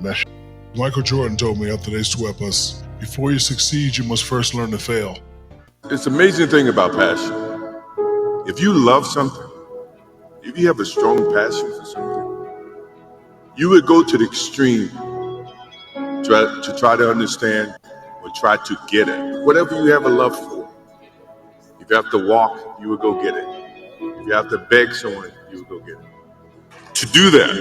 mesh. Michael Jordan told me after they swept us, before you succeed, you must first learn to fail. It's an amazing thing about passion. If you love something, if you have a strong passion for something, you would go to the extreme to try to understand or try to get it. Whatever you have a love for. If you have to walk, you would go get it. If you have to beg someone, you would go get it. To do that,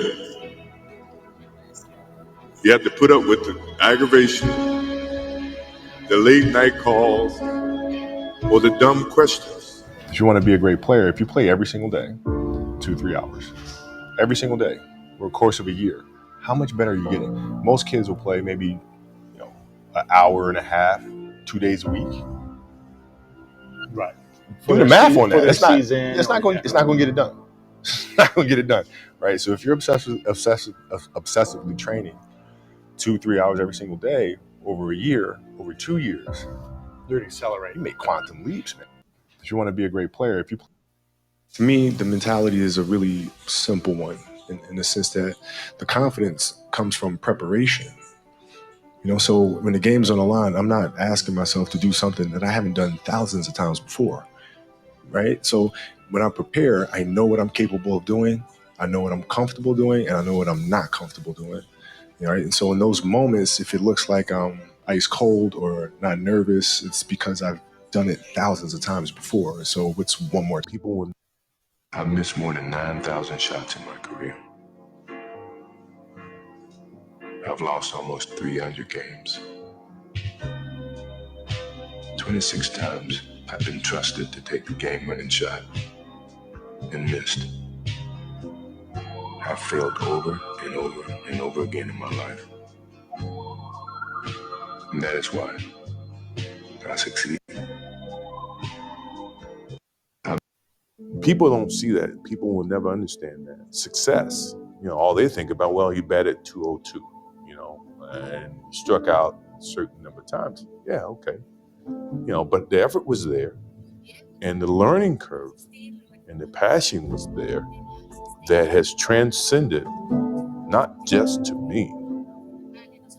you have to put up with the aggravation, the late night calls, or the dumb questions. If you want to be a great player, if you play every single day, 2-3 hours, every single day, over the course of a year, how much better are you getting? Most kids will play maybe, an hour and a half, 2 days a week. Right. Do the math on that. It's not going to get it done. It's not going to get it done, right? So if you're obsessively training 2-3 hours every single day over a year, over 2 years, you're accelerating. You make quantum leaps, man. If you want to be a great player, to me, the mentality is a really simple one in the sense that the confidence comes from preparation. So when the game's on the line, I'm not asking myself to do something that I haven't done thousands of times before, right? So when I prepare, I know what I'm capable of doing, I know what I'm comfortable doing, and I know what I'm not comfortable doing, right? And so in those moments, if it looks like I'm ice cold or not nervous, it's because I've done it thousands of times before. So what's one more? I've missed more than 9,000 shots in my career. I've lost almost 300 games. 26 times I've been trusted to take the game-winning shot and missed. I've failed over and over and over again in my life. And that is why I succeed. People don't see that. People will never understand that. Success, all they think about, well, he batted 202, and struck out a certain number of times. Yeah, okay. But the effort was there, and the learning curve and the passion was there that has transcended not just to me,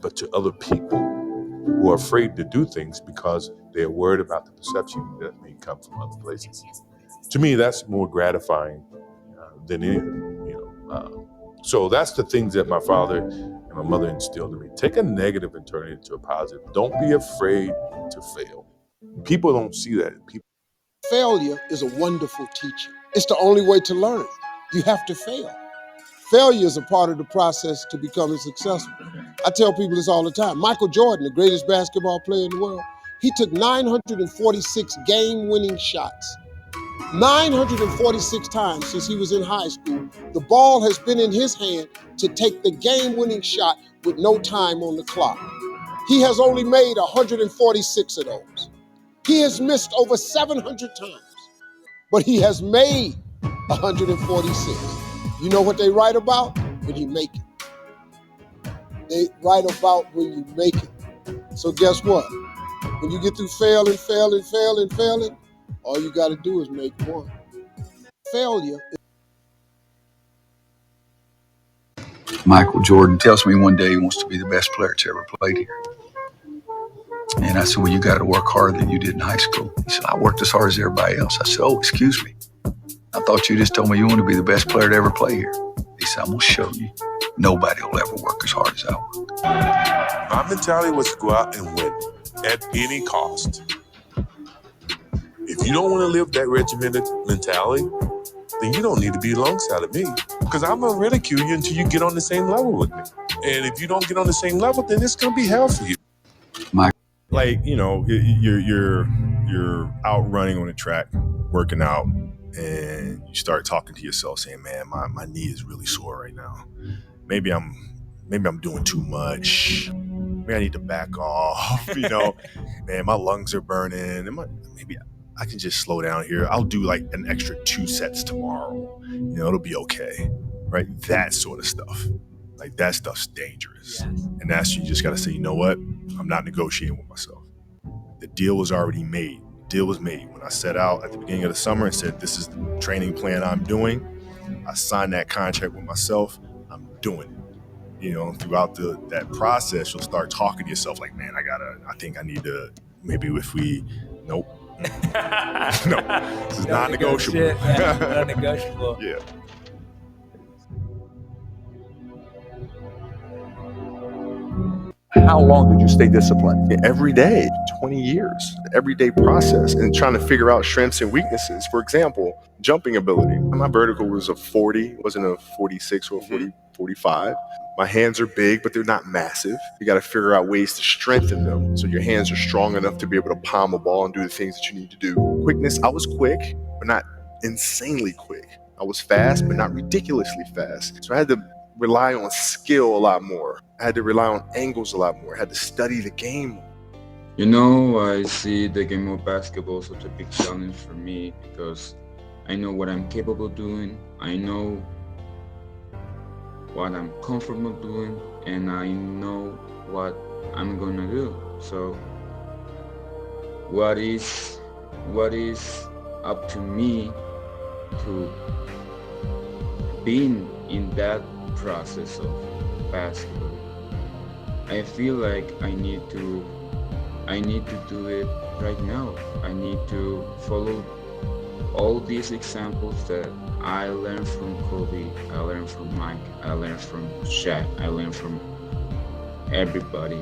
but to other people who are afraid to do things because they're worried about the perception that may come from other places. To me, that's more gratifying than anything, So that's the things that my father and my mother instilled in me. Take a negative and turn it into a positive. Don't be afraid to fail. People don't see that. Failure is a wonderful teacher. It's the only way to learn. You have to fail. Failure is a part of the process to becoming successful. I tell people this all the time. Michael Jordan, the greatest basketball player in the world, he took 946 game-winning shots. 946 times since he was in high school, the ball has been in his hand to take the game-winning shot with no time on the clock. He has only made 146 of those. He has missed over 700 times, but he has made 146. You know what they write about? When you make it. They write about when you make it. So guess what? When you get through failing, all you got to do is make one. Failure. Michael Jordan tells me one day he wants to be the best player that's ever played here. And I said, well, you got to work harder than you did in high school. He said, I worked as hard as everybody else. I said, oh, excuse me. I thought you just told me you want to be the best player to ever play here. He said, I'm going to show you. Nobody will ever work as hard as I work. My mentality was to go out and win at any cost. If you don't want to live that regimented mentality, then you don't need to be alongside of me. Because I'm going to ridicule you until you get on the same level with me. And if you don't get on the same level, then it's going to be hell for you. You're out running on the track, working out, and you start talking to yourself saying, man, my knee is really sore right now. Maybe I'm doing too much. Maybe I need to back off, man, my lungs are burning. Maybe I can just slow down here. I'll do like an extra 2 sets tomorrow. It'll be okay, right? That sort of stuff. Like that stuff's dangerous. And that's, you just got to say, you know what? I'm not negotiating with myself. The deal was already made. The deal was made. When I set out at the beginning of the summer and said, this is the training plan I'm doing, I signed that contract with myself. I'm doing it. you know, throughout that process, you'll start talking to yourself like, man, I think I need to, maybe if we, nope. No, this is non-negotiable. Non-negotiable. Yeah. How long did you stay disciplined? Every day, 20 years, everyday process, and trying to figure out strengths and weaknesses. For example, jumping ability. My vertical was a 40, wasn't a 46 or a 40, 45. My hands are big, but they're not massive. You got to figure out ways to strengthen them so your hands are strong enough to be able to palm a ball and do the things that you need to do. Quickness, I was quick, but not insanely quick. I was fast, but not ridiculously fast. So I had to rely on skill a lot more. I had to rely on angles a lot more. I had to study the game. You know, I see the game of basketball such a big challenge for me because I know what I'm capable of doing. I know what I'm comfortable doing, and I know what I'm gonna do. So what is up to me to being in that process of basketball? I feel like I need to do it right now. I need to follow all these examples that I learned from Kobe, I learned from Mike, I learned from Shaq, I learned from everybody.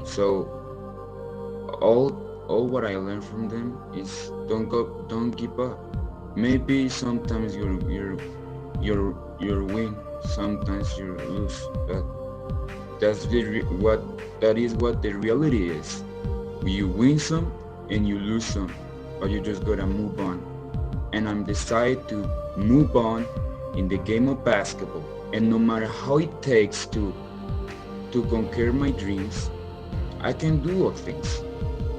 So all what I learned from them is don't give up. Maybe sometimes you're win, sometimes you lose, but that is what the reality is. You win some and you lose some, but you just gotta move on. And I'm decided to move on in the game of basketball. And no matter how it takes to conquer my dreams, I can do all things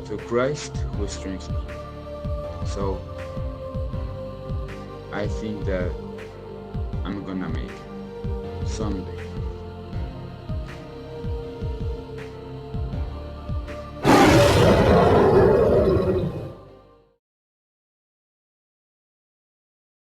through Christ who strengthens me. So I think that I'm gonna make it someday.